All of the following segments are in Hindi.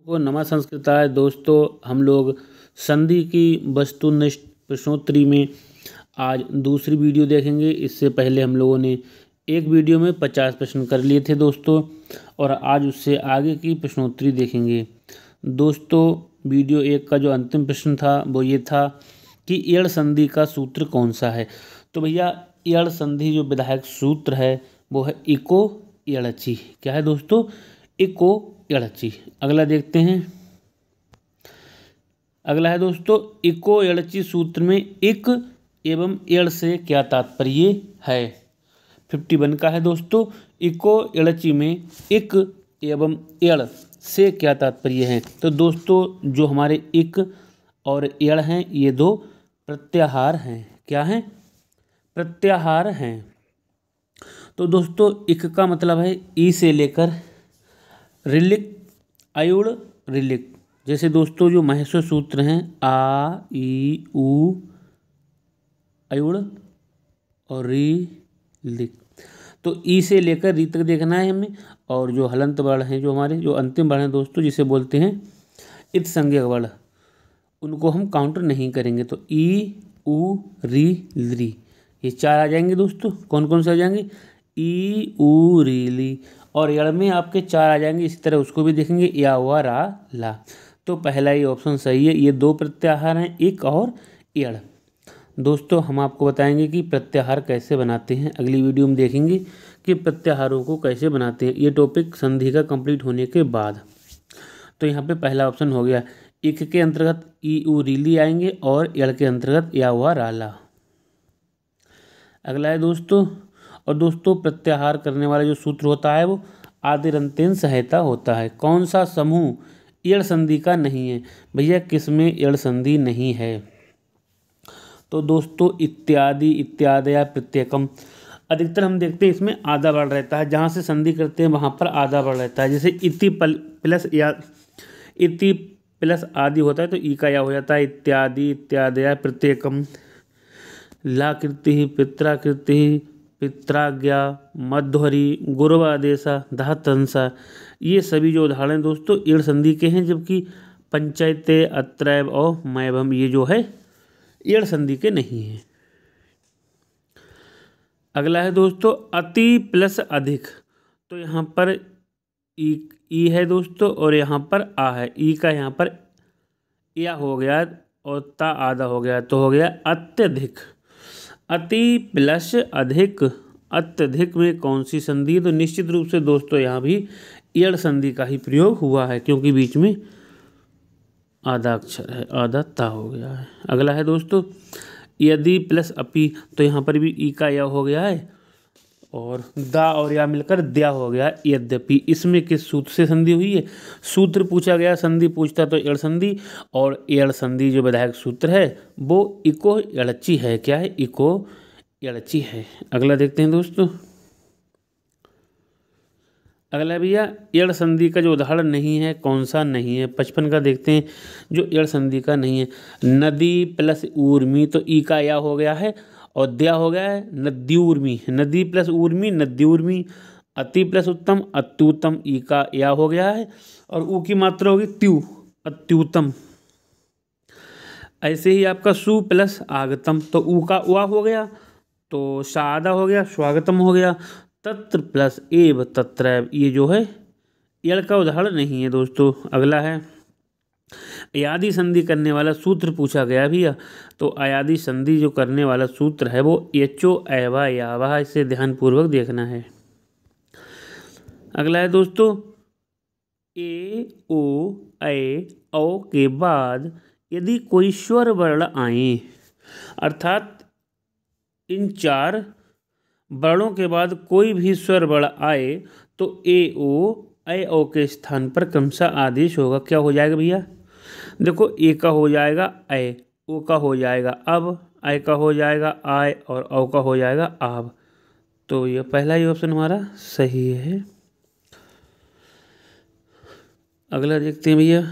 वो नमा संस्कृताय दोस्तों, हम लोग संधि की वस्तुनिष्ठ प्रश्नोत्तरी में आज दूसरी वीडियो देखेंगे। इससे पहले हम लोगों ने एक वीडियो में 50 प्रश्न कर लिए थे दोस्तों, और आज उससे आगे की प्रश्नोत्तरी देखेंगे। दोस्तों, वीडियो 1 का जो अंतिम प्रश्न था वो ये था कि एड़ संधि का सूत्र कौन सा है। तो भैया, एड़ संधि जो विधायक सूत्र है वो है इको एड़ची। क्या है दोस्तों? इको एड़ची। अगला देखते हैं। अगला है दोस्तों, इको एड़ची सूत्र में इक एवं एड़ से क्या तात्पर्य है। 51 का है दोस्तों, इको एड़ची में इक एवं एड़ से क्या तात्पर्य है। तो दोस्तों, जो हमारे इक और एड़ हैं ये दो प्रत्याहार हैं। क्या हैं? प्रत्याहार हैं। तो दोस्तों, इक का मतलब है ई से लेकर रिलिक, अयुड़, रिलिक। जैसे दोस्तों जो महेश्वर सूत्र हैं आ, ई, उ, अयुड़ और री, लिक। तो ई से लेकर री तक देखना है हमें। और जो हलंत वर्ण हैं, जो हमारे जो अंतिम वर्ण हैं दोस्तों, जिसे बोलते हैं इत संज्ञक वर्ण, उनको हम काउंटर नहीं करेंगे। तो ई, उ, री, ली, ये 4 आ जाएंगे दोस्तों। कौन कौन से आ जाएंगे? ई, उ, री, ली। और एड़ में आपके 4 आ जाएंगे। इसी तरह उसको भी देखेंगे, या, वा, रा, ला। तो पहला ये ऑप्शन सही है। ये दो प्रत्याहार हैं, इक और एड़। दोस्तों, हम आपको बताएंगे कि प्रत्याहार कैसे बनाते हैं। अगली वीडियो में देखेंगे कि प्रत्याहारों को कैसे बनाते हैं। ये टॉपिक संधि का कंप्लीट होने के बाद। तो यहाँ पे पहला ऑप्शन हो गया। इक के अंतर्गत ई, उ, रीली आएंगे और एड़ के अंतर्गत या, वा, रा, ला। अगला है दोस्तों, और दोस्तों प्रत्याहार करने वाला जो सूत्र होता है वो आदिरंतेन सहायता होता है। कौन सा समूह एड़ संधि का नहीं है? भैया, किसमें एड़ संधि नहीं है? तो दोस्तों, इत्यादि, इत्यादया, प्रत्येकम। अधिकतर हम देखते हैं इसमें आधा वर्ण रहता है। जहाँ से संधि करते हैं वहाँ पर आधा वर्ण रहता है। जैसे इति प्लस या, इति प्लस आदि होता है तो ई का या हो जाता है। इत्यादि, इत्यादया, प्रत्येकम। लाकृति, पित्राकृति, पित्राज्ञा, मध्वरी, गुरुवादेशा, धातंसा, ये सभी जो उदाहरण दोस्तों एड़ संधि के हैं। जबकि पंचायते, अत्रैव और मैवम ये जो है एड़ संधि के नहीं है। अगला है दोस्तों, अति प्लस अधिक। तो यहाँ पर ई है दोस्तों और यहाँ पर आ है। ई का यहाँ पर या हो गया और ता आधा हो गया, तो हो गया अत्यधिक। अति प्लस अधिक, अत्यधिक में कौन सी संधि? तो निश्चित रूप से दोस्तों यहाँ भी एड़ संधि का ही प्रयोग हुआ है, क्योंकि बीच में आधा अक्षर है, आधा ता हो गया है। अगला है दोस्तों, यदि प्लस अपि। तो यहाँ पर भी ई का या हो गया है और दा और या मिलकर द्या हो गया यद्यपि। इसमें किस सूत्र से संधि हुई है? सूत्र पूछा गया, संधि पूछता तो एड़ संधि। और एड़ संधि जो विधायक सूत्र है वो इको एड़ची है। क्या है? इको एड़ची है। अगला देखते हैं दोस्तों। अगला भैया, एड़ संधि का जो उदाहरण नहीं है, कौन सा नहीं है? 55 का देखते हैं जो एड़ संधि का नहीं है। नदी प्लस ऊर्मी, तो ई का या हो गया है और द्या हो गया है नद्यूर्मी। नदी प्लस ऊर्मी, नद्यूर्मी। अति प्लस उत्तम, अत्युत्तम। ई का या हो गया है और ऊ की मात्रा होगी त्यू, अत्युत्तम। ऐसे ही आपका सु प्लस आगतम, तो ऊ का वा हो गया तो सादा हो गया, स्वागतम हो गया। तत्र प्लस एव, तत्रैव, ये जो है एड़ का उदाहरण नहीं है दोस्तों। अगला है, अयादि संधि करने वाला सूत्र पूछा गया भैया। तो अयादि संधि जो करने वाला सूत्र है वो एचो, एवा, यावा। इसे ध्यानपूर्वक देखना है। अगला है दोस्तों, ए, ओ, ए, औ के बाद यदि कोई स्वर वर्ण आए, अर्थात इन 4 वर्णों के बाद कोई भी स्वर वर्ण आए तो ए, ओ के स्थान पर क्रमशः आदेश होगा। क्या हो जाएगा भैया? देखो, ए का हो जाएगा ए, ओ का हो जाएगा अब, ए का हो जाएगा आय और औ का हो जाएगा आब। तो ये पहला ही ऑप्शन हमारा सही है। अगला देखते हैं भैया।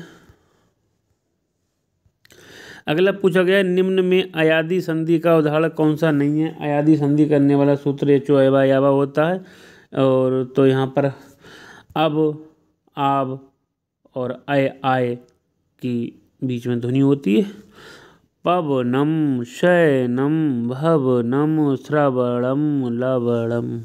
अगला पूछा गया, निम्न में अयादि संधि का उदाहरण कौन सा नहीं है? अयादि संधि करने वाला सूत्र एचो, एवा, यावा होता है। और तो यहाँ पर अब, आब और आय आय की बीच में ध्वनि होती है। पवनम शयनम भवनम श्रवणम लवणम।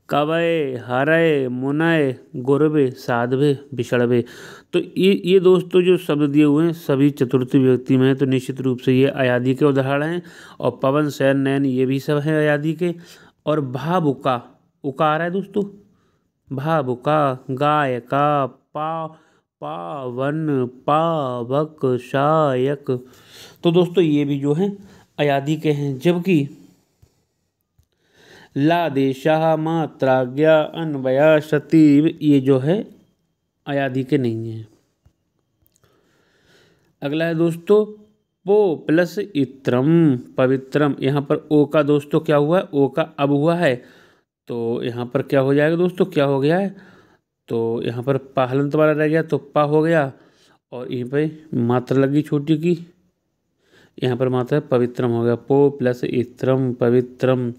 कवय हरय मुनय गुरवे साधवे विषणवे। तो ये दोस्तों जो शब्द दिए हुए हैं सभी चतुर्थी विभक्ति में है, तो निश्चित रूप से ये अयादी के उदाहरण हैं। और पवन शयन नयन ये भी सब हैं अयादी के। और भावुका, उका आ रहा है दोस्तों, भावुका गायका पावन पावक शायक। तो दोस्तों ये भी जो हैं अयादी के हैं। जबकि लादेशा मात्राज्ञा अन्वया शतीव ये जो है अयादी के नहीं है। अगला है दोस्तों पो प्लस इत्रम पवित्रम। यहाँ पर ओ का दोस्तों क्या हुआ है, ओ का अब हुआ है, तो यहाँ पर क्या हो जाएगा दोस्तों, क्या हो गया है, तो यहाँ पर पा हलंत वाला रह गया तो पा हो गया। और यहीं पे मात्रा लगी छोटी की, यहाँ पर मात्रा पवित्रम हो गया। पो प्लस इत्रम पवित्रम।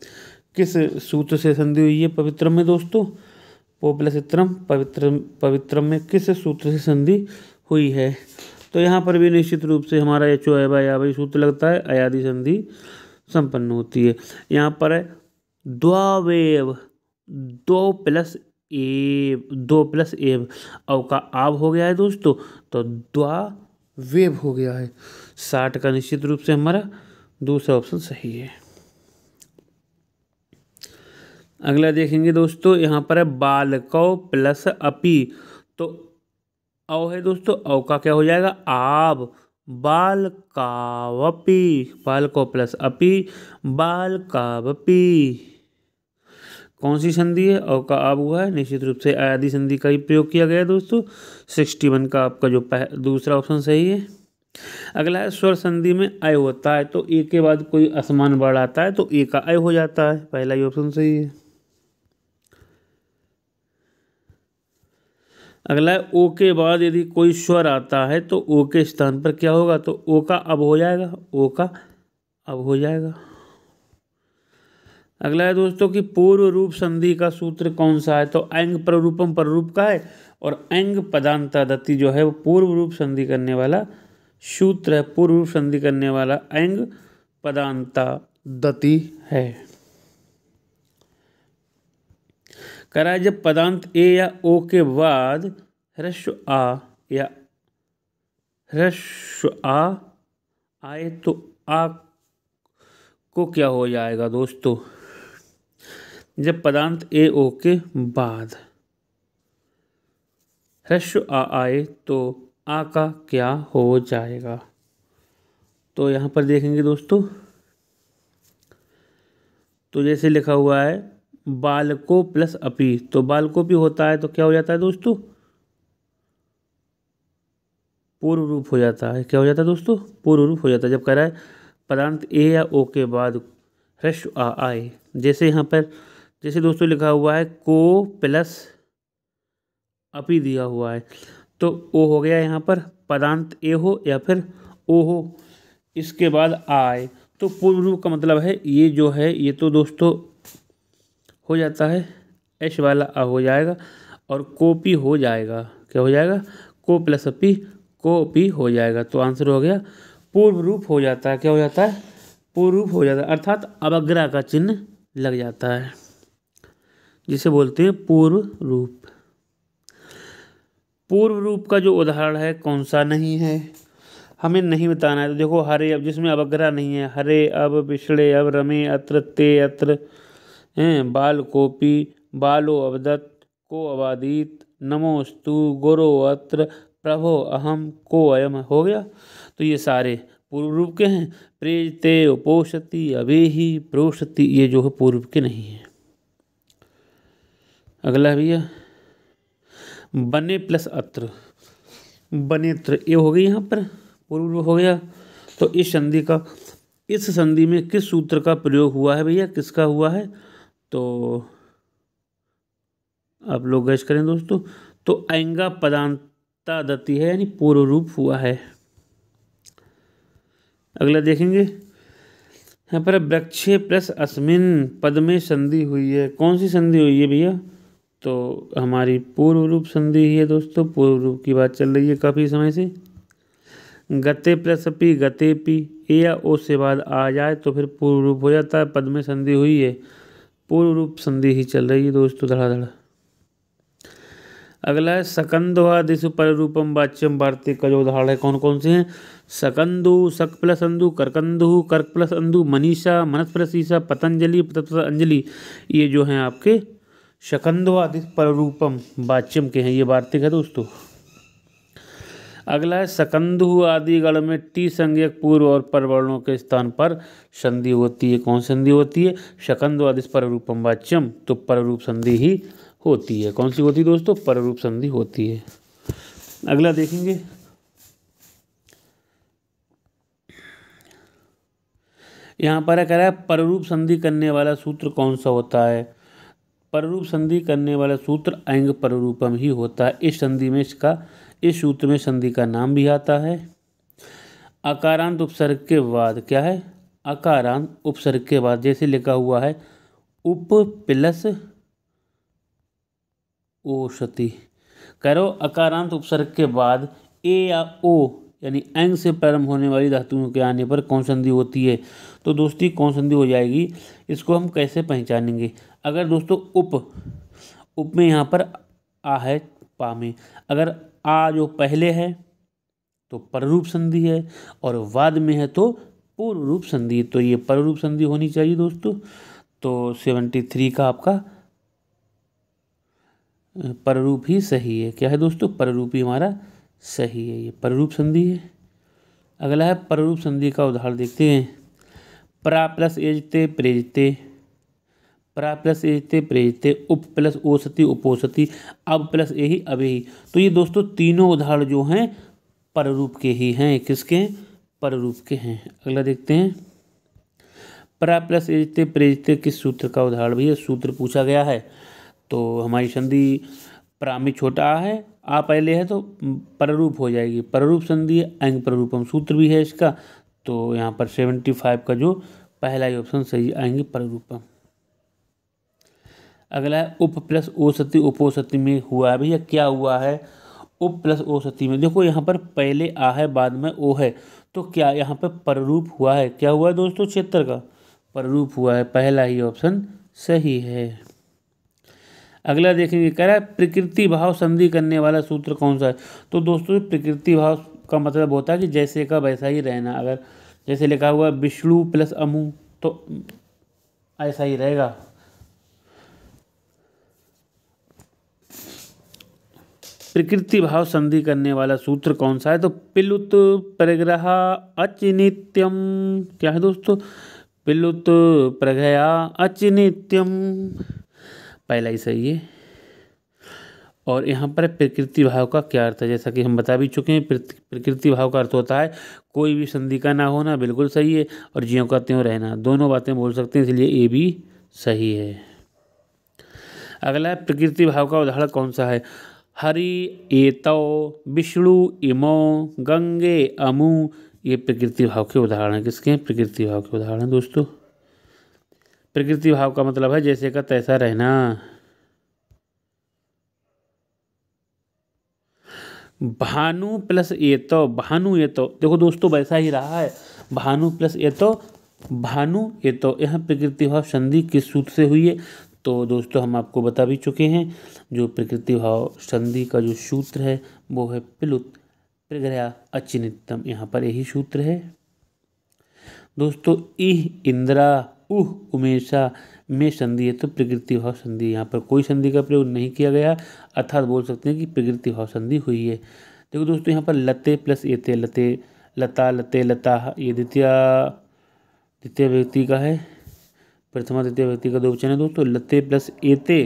किस सूत्र से संधि हुई है पवित्रम में दोस्तों, पो प्लस इत्रम पवित्रम में किस सूत्र से संधि हुई है। तो यहाँ पर भी निश्चित रूप से हमारा एचो अयवाई सूत्र लगता है, अयादी संधि संपन्न होती है। यहाँ पर है द्वावेव, दो प्लस एव अव का आव हो गया है दोस्तों, तो द्वावेव हो गया है। 60 का निश्चित रूप से हमारा दूसरा ऑप्शन सही है। अगला देखेंगे दोस्तों, यहाँ पर है बालकौ प्लस अपी। तो अव है दोस्तों, अव का क्या हो जाएगा आब, बालकावपी, बालकौ प्लस अपी बालकावपी। कौन सी संधि है, अव का आब हुआ है, निश्चित रूप से अयादी संधि का ही प्रयोग किया गया है दोस्तों। 61 का आपका जो दूसरा ऑप्शन सही है। अगला है स्वर संधि में अय होता है, तो ए के बाद कोई असमान वर्ण आता है तो ए का अय हो जाता है, पहला ही ऑप्शन सही है। अगला है ओ के बाद यदि कोई स्वर आता है तो ओ के स्थान पर क्या होगा, तो ओ का अब हो जाएगा, ओ का अब हो जाएगा। अगला है दोस्तों कि पूर्व रूप संधि का सूत्र कौन सा है, तो ऐंग प्ररूपम पररूप का है, और ऐंग पदांतादति जो है वो पूर्व रूप संधि करने वाला सूत्र है, पूर्व रूप संधि करने वाला ऐंग पदांतादति है। करा है जब पदांत ए या ओ के बाद ह्रस्व आ या ह्रस्व आ आए तो आ को क्या हो जाएगा दोस्तों, जब पदांत ए ओ के बाद ह्रस्व आ आए तो आ का क्या हो जाएगा। तो यहाँ पर देखेंगे दोस्तों, तो जैसे लिखा हुआ है बालको प्लस अपी, तो बालको भी होता है तो क्या हो जाता है दोस्तों, पूर्व रूप हो जाता है। क्या हो जाता है दोस्तों, पूर्व रूप हो जाता है। जब कह रहा है पदांत ए या ओ के बाद ह्रस्व आ आए, जैसे यहाँ पर जैसे दोस्तों लिखा हुआ है को प्लस अपी दिया हुआ है, तो ओ हो गया यहाँ पर पदांत ए हो या फिर ओ हो, इसके बाद आए, तो पूर्व रूप का मतलब है ये जो है ये तो दोस्तों हो जाता है एश वाला आ हो जाएगा और कोपी हो जाएगा। क्या हो जाएगा, को प्लस अपी कोपी हो जाएगा। तो आंसर हो गया पूर्व रूप हो जाता है। क्या हो जाता है, पूर्व रूप हो जाता है, अर्थात अवग्रह का चिन्ह लग जाता है, जिसे बोलते हैं पूर्व रूप। पूर्व रूप का जो उदाहरण है कौन सा नहीं है, हमें नहीं बताना है। तो देखो हरे अब, जिसमें अवग्रह नहीं है, हरे अब पिछड़े अब रमे अत्र ते अत्र हैं, बाल कोपी बालो अवदत्त को अवादीत नमोस्तु गुरो अत्र प्रभो अहम को अयम हो गया। तो ये सारे पूर्व रूप के हैं। प्रेजते उपोषति अवेही प्रोषति ये जो है पूर्व के नहीं है। अगला भैया बने प्लस अत्र, बनेत्र ये हो गई, यहाँ पर पूर्व रूप हो गया। तो इस संधि का, इस संधि में किस सूत्र का प्रयोग हुआ है भैया, किसका हुआ है, तो आप लोग गैस करें दोस्तों। तो ऐंगा पदांतादति है, यानी पूर्व रूप हुआ है। अगला देखेंगे, यहाँ पर वृक्षे प्लस अस्मिन पद में संधि हुई है। कौन सी संधि हुई है भैया, तो हमारी पूर्व रूप संधि ही है दोस्तों। पूर्व रूप की बात चल रही है काफ़ी समय से। गते प्लस पी गते पी, ए या ओ से बाद आ जाए तो फिर पूर्व रूप हो जाता है। पद में संधि हुई है, पूर्व रूप संधि ही चल रही है दोस्तों धड़ाधड़। अगला है सकंदवादिषु पररूपम वाच्यम वार्तिक का जो उदाहरण है कौन कौन से हैं। सकंदु, सक प्लस अंदु, करकंदु, कर्क प्लस अंदु, मनीषा, मनस प्लस ईसा, पतंजलि, पतत प्लस अंजलि, ये जो हैं आपके शकंदवादिश पररूपम वाच्यम के हैं, ये वार्तिक है दोस्तों। अगला है सकंदु आदि गण में टी संज्ञक पूर्व और पर वर्णों के स्थान पर संधि होती है। कौन संधि होती है? शकंदु आदिश पररूपम वाच्यम, तो पररूप संधि ही होती है। कौन सी होती है दोस्तों? पररूप संधि होती है। अगला देखेंगे, यहाँ पर कह रहा है पररूप संधि करने वाला सूत्र कौन सा होता है। पररूप संधि करने वाला सूत्र ऐंग पररूपम ही होता है। इस संधि में इस सूत्र में संधि का नाम भी आता है। अकारांत उपसर्ग के बाद क्या है? अकारांत उपसर्ग के बाद जैसे लिखा हुआ है उप प्लस ओषति, करो अकारांत उपसर्ग के बाद ए या ओ यानी ऐंग से प्रारंभ होने वाली धातुओं के आने पर कौन संधि होती है। तो दोस्ती कौन संधि हो जाएगी, इसको हम कैसे पहचानेंगे। अगर दोस्तों उप में यहाँ पर आ है पा में, अगर आ जो पहले है तो पररूप संधि है और वाद में है तो पूर्व रूप संधि, तो ये पररूप संधि होनी चाहिए दोस्तों। तो 73 का आपका पररूप ही सही है। क्या है दोस्तों? पररूप ही हमारा सही है, ये पररूप संधि है। अगला है पररूप संधि का उदाहरण देखते हैं। प्रा प्लस एजते प्रेजते, प्रा प्लस एजते प्रेजते, उप प्लस ओसति उपोसति, अब प्लस एही अबेही। तो ये दोस्तों तीनों उदाहरण जो हैं पररूप के ही हैं। किसके हैं? पररूप के हैं। अगला देखते हैं, प्रा प्लस एजते प्रेजते किस सूत्र का उदाहरण? भी सूत्र पूछा गया है। तो हमारी संधि प्रा में छोटा आ है, आ पहले है तो पररूप हो जाएगी। पररूप संधि है, ऐंग पररूपम सूत्र भी है इसका। तो यहाँ पर 75 का जो पहला ही ऑप्शन सही आएंगे पररूपम। अगला है उप प्लस ओसति उपोसति में हुआ है भैया, क्या हुआ है? उप प्लस ओसति में देखो यहाँ पर पहले आ है बाद में ओ है, तो क्या यहाँ पर पररूप हुआ है? क्या हुआ है दोस्तों? क्षेत्र का पररूप हुआ है। पहला ही ऑप्शन सही है। अगला देखेंगे, कह रहा है प्रकृति भाव संधि करने वाला सूत्र कौन सा है। तो दोस्तों प्रकृति भाव का मतलब होता है कि जैसे का वैसा ही रहना। अगर जैसे लिखा हुआ विष्णु प्लस अमु तो ऐसा ही रहेगा। प्रकृति भाव संधि करने वाला सूत्र कौन सा है? तो पिलुत प्रग्रह अचिनित्यम। क्या है दोस्तों? पिलुत प्रग्रह अचिनित्यम, पहला ही सही है। और यहाँ पर प्रकृति भाव का क्या अर्थ है, जैसा कि हम बता भी चुके हैं। प्रकृति भाव का अर्थ होता है कोई भी संधि का ना होना, बिल्कुल सही है, और ज्यों का त्यों रहना, दोनों बातें बोल सकते हैं, इसलिए ए भी सही है। अगला है प्रकृति भाव का उदाहरण कौन सा है। हरि एतौ, विष्णु इमो, गंगे अमु, ये प्रकृति भाव के उदाहरण हैं। किसके हैं? प्रकृति भाव के उदाहरण हैं दोस्तों। प्रकृति भाव का मतलब है जैसे का तैसा रहना। भानु प्लस एतो, भानु एतो, देखो दोस्तों वैसा ही रहा है। भानु प्लस एतो, भानु एतो, यहाँ प्रकृति भाव संधि किस सूत्र से हुई है? तो दोस्तों हम आपको बता भी चुके हैं, जो प्रकृति भाव संधि का जो सूत्र है वो है पिलुत प्रग्रह अचिनित्यम, यहाँ पर यही सूत्र है दोस्तों। इह इंद्रा उह उमेशा में संधि है तो प्रकृति भाव संधि, यहाँ पर कोई संधि का प्रयोग नहीं किया गया, अर्थात बोल सकते हैं कि प्रकृति भाव संधि हुई है। देखो दोस्तों यहाँ पर लते प्लस एते, लते लता लते लता, ये द्वितीय व्यक्ति का है, प्रथमा द्वितीय व्यक्ति का दो वचन है दोस्तों। लते प्लस एते,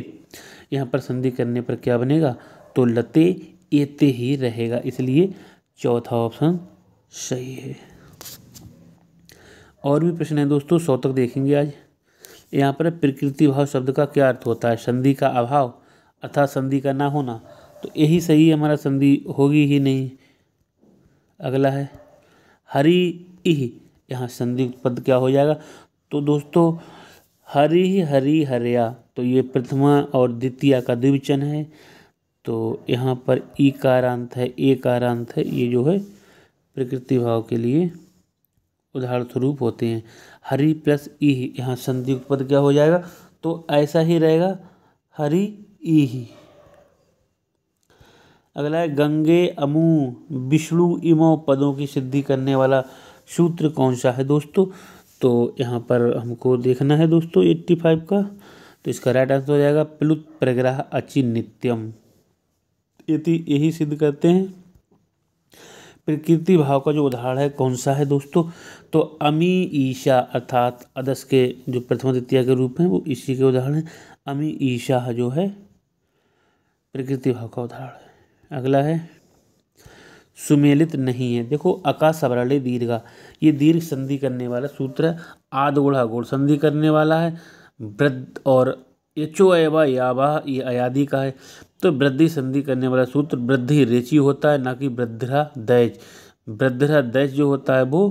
यहाँ पर संधि करने पर क्या बनेगा? तो लते एते ही रहेगा, इसलिए चौथा ऑप्शन सही है। और भी प्रश्न है दोस्तों, 100 तक देखेंगे आज। यहाँ पर प्रकृति भाव शब्द का क्या अर्थ होता है? संधि का अभाव अर्थात संधि का ना होना, तो यही सही है, हमारा संधि होगी ही नहीं। अगला है हरि इह, यहाँ संधि पद क्या हो जाएगा? तो दोस्तों हरि हरि हरया, तो ये प्रथमा और द्वितीया का द्विवचन है, तो यहाँ पर ईकारांत है, एकारांत है, ये जो है प्रकृति भाव के लिए उदाहरण स्वरूप होते हैं। हरि प्लस ई, यहाँ संधि पद क्या हो जाएगा, तो ऐसा ही रहेगा, हरि ई ही। अगला है गंगे अमू विष्णु इमो पदों की सिद्धि करने वाला सूत्र कौन सा है दोस्तों, तो यहाँ पर हमको देखना है दोस्तों 85 का, तो इसका राइट आंसर हो जाएगा प्लुत प्रग्रह अचि नित्यम। यही सिद्ध करते हैं। प्रकृति भाव का जो उदाहरण है कौन सा है दोस्तों, तो अमी ईशा अर्थात अदस के जो प्रथम द्वितीय के रूप हैं वो इसी के उदाहरण है। अमी ईशा जो है प्रकृति भाव का उदाहरण है। अगला है सुमेलित नहीं है। देखो अका सबरले दीर्घा, ये दीर्घ संधि करने वाला सूत्र है। आद गुढ़ा गुड़ संधि करने वाला है। वृद्ध और यचो एवा यावा ये अयादि का है, तो वृद्धि संधि करने वाला सूत्र वृद्धि रेची होता है, ना कि वृद्धरा दैज। वृद्धरा दैज जो होता है वो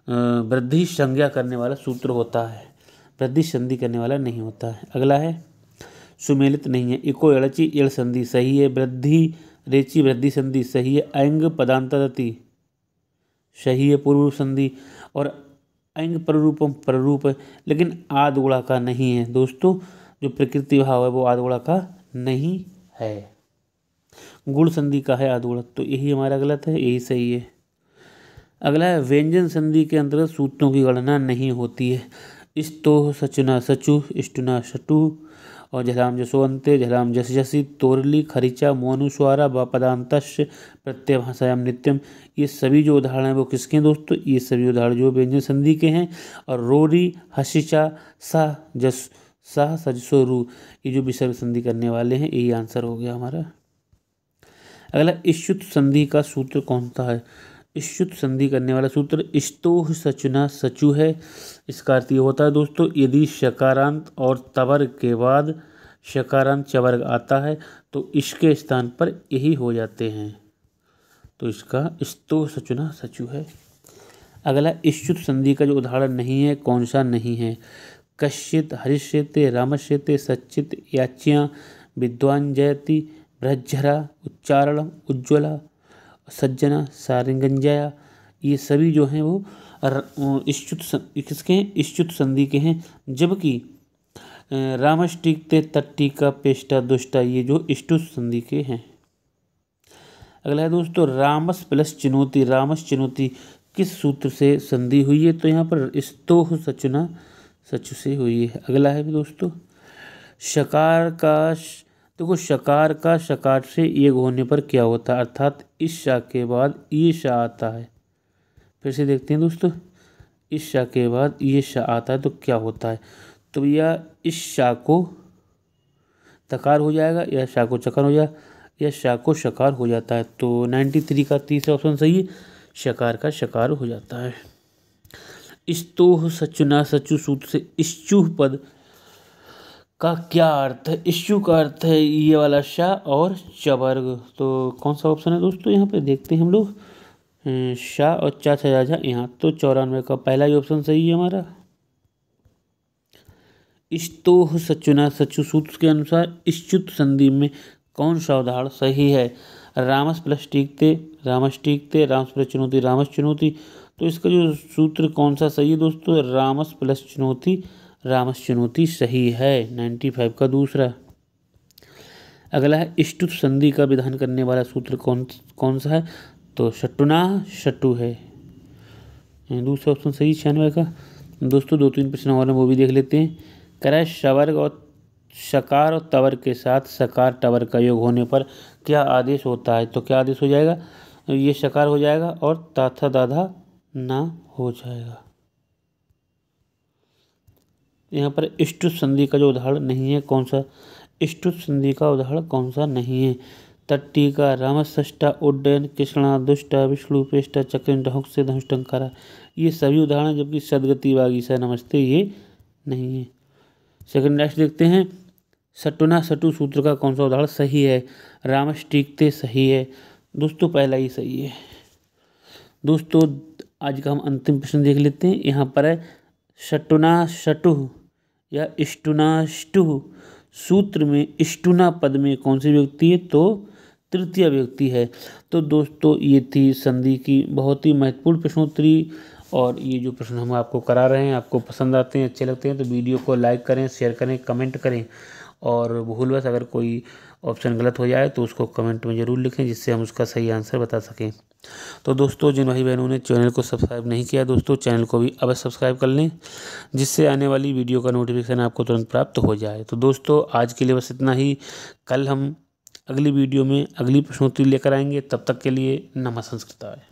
वृद्धि संज्ञा करने वाला सूत्र होता है, वृद्धि संधि करने वाला नहीं होता है। अगला है सुमेलित नहीं है। इको एड़ची एड़ संधि सही है। वृद्धि रेची वृद्धि संधि सही है। ऐंग पदांतरति सही है पूर्व संधि, और ऐंग प्ररूपम प्ररूप है, लेकिन आद गुणा का नहीं है दोस्तों। जो प्रकृति भाव है वो आद गुणा का नहीं है, गुण संधि का है आद गुणा, तो यही हमारा गलत है, यही सही है। अगला है व्यंजन संधि के अंतर्गत सूत्रों की गणना नहीं होती है। स्तोह सचुना सचु, इष्टुना शटु, और झलाम जसोअंते झलाम जस जसी, तोरली खरिचा मोनुस्वारा व पदांतस्य प्रत्यय भाषायाम नित्यम। ये सभी जो उदाहरण हैं वो किसके हैं दोस्तों, ये सभी उदाहरण जो व्यंजन संधि के हैं। और रोरी हसिचा सा जस सा सजसो रू, ये जो विसर्ग संधि करने वाले हैं, यही आंसर हो गया हमारा। अगला इष्युत संधि का सूत्र कौन सा है। इष्युत संधि करने वाला सूत्र स्तोह सचुना सचु है। इसका अर्थ ये होता है दोस्तों, यदि शकारांत और तवर्ग के बाद शकारांत चवर्ग आता है तो इसके स्थान पर यही हो जाते हैं, तो इसका स्तोह सचुना सचु है। अगला इष्युत संधि का जो उदाहरण नहीं है कौन सा नहीं है। कश्चित हरिष्यते रामश्यते सच्चित याच्या विद्वान जयति बृहज्जरा उच्चारण उज्ज्वला सज्जना सारिंगंजया, ये सभी जो हैं वो इष्युत किसके हैं, इष्युत संधि के हैं। जबकि रामष्टिकते तट्टिका पेष्टा दुष्टा, ये जो इष्टुत संधि के हैं। अगला है दोस्तों रामस प्लस चुनौती। रामस चुनौती किस सूत्र से संधि हुई है, तो यहाँ पर स्तोह सचुना सचु से हुई है। अगला है दोस्तों शकार का, देखो शकार का शकार से एक होने पर क्या होता है, अर्थात इस शा के बाद ये शा आता है। फिर से देखते हैं दोस्तों, इस शा के बाद ये शा आता है तो क्या होता है, तो भैया इस शा को तकार हो जाएगा या शा को चकार हो जाएगा या शा को शकार हो जाता है। तो 93 का तीसरा ऑप्शन सही है, शकार का शकार हो जाता है। स्तोह सचुना सचु सूत्र से इश्चुह पद का क्या अर्थ है। इश्चु का अर्थ है ये वाला शा और चवर्ग, तो कौन सा ऑप्शन है दोस्तों, यहाँ पे देखते हैं हम लोग शा और चा छा जा, यहाँ तो 94 का पहला ही ऑप्शन सही है हमारा। स्तोह सचुना सचु सूत्र के अनुसार इश्चुत संधि में कौन सा उदाहरण सही है। रामस प्लस टीकते रामस टीकते, रामस प्लस चुनौती रामस चुनौती, तो इसका जो सूत्र कौन सा सही है दोस्तों, रामस प्लस चुनौती रामस चुनौती सही है, 95 का दूसरा। अगला है इष्टुत संधि का विधान करने वाला सूत्र कौन सा है, तो शटुना शटु है, दूसरा ऑप्शन सही 96 का। दोस्तों 2-3 प्रश्न और वो भी देख लेते हैं। कह शवर्ग और शकार और तवर के साथ सकार टवर का योग होने पर क्या आदेश होता है, तो क्या आदेश हो जाएगा, ये शकार हो जाएगा और ताथा दाधा ना हो जाएगा। यहाँ पर इष्टुत संधि का जो उदाहरण नहीं है कौन सा, इष्टुत संधि का उदाहरण कौन सा नहीं है। तट्टिका रामसष्टा उड्डयन कृष्णा दुष्टा विष्णु पेष्टा चक्र ढुक से धनुष्टंकारा, ये सभी उदाहरण, जबकि सदगति वागीसा नमस्ते ये नहीं है। सेकंड नेक्स्ट देखते हैं, सटुना सटु सूत्र का कौन सा उदाहरण सही है। रामष्टिकते सही है दोस्तों, पहला ही सही है। दोस्तों आज का हम अंतिम प्रश्न देख लेते हैं। यहाँ पर है शटुना शटु, या इष्टुनाष्टुः सूत्र में इष्टुना पद में कौन सी विभक्ति है? तो तृतीय विभक्ति है। तो दोस्तों ये थी संधि की बहुत ही महत्वपूर्ण प्रश्नोत्तरी, और ये जो प्रश्न हम आपको करा रहे हैं आपको पसंद आते हैं, अच्छे लगते हैं तो वीडियो को लाइक करें, शेयर करें, कमेंट करें, और भूलवश अगर कोई ऑप्शन गलत हो जाए तो उसको कमेंट में ज़रूर लिखें, जिससे हम उसका सही आंसर बता सकें। तो दोस्तों जिन भाई बहनों ने चैनल को सब्सक्राइब नहीं किया दोस्तों, चैनल को भी अवश्य सब्सक्राइब कर लें, जिससे आने वाली वीडियो का नोटिफिकेशन आपको तुरंत प्राप्त हो जाए। तो दोस्तों आज के लिए बस इतना ही। कल हम अगली वीडियो में अगली प्रश्नोत्तरी लेकर आएंगे। तब तक के लिए नमः संस्कृताय।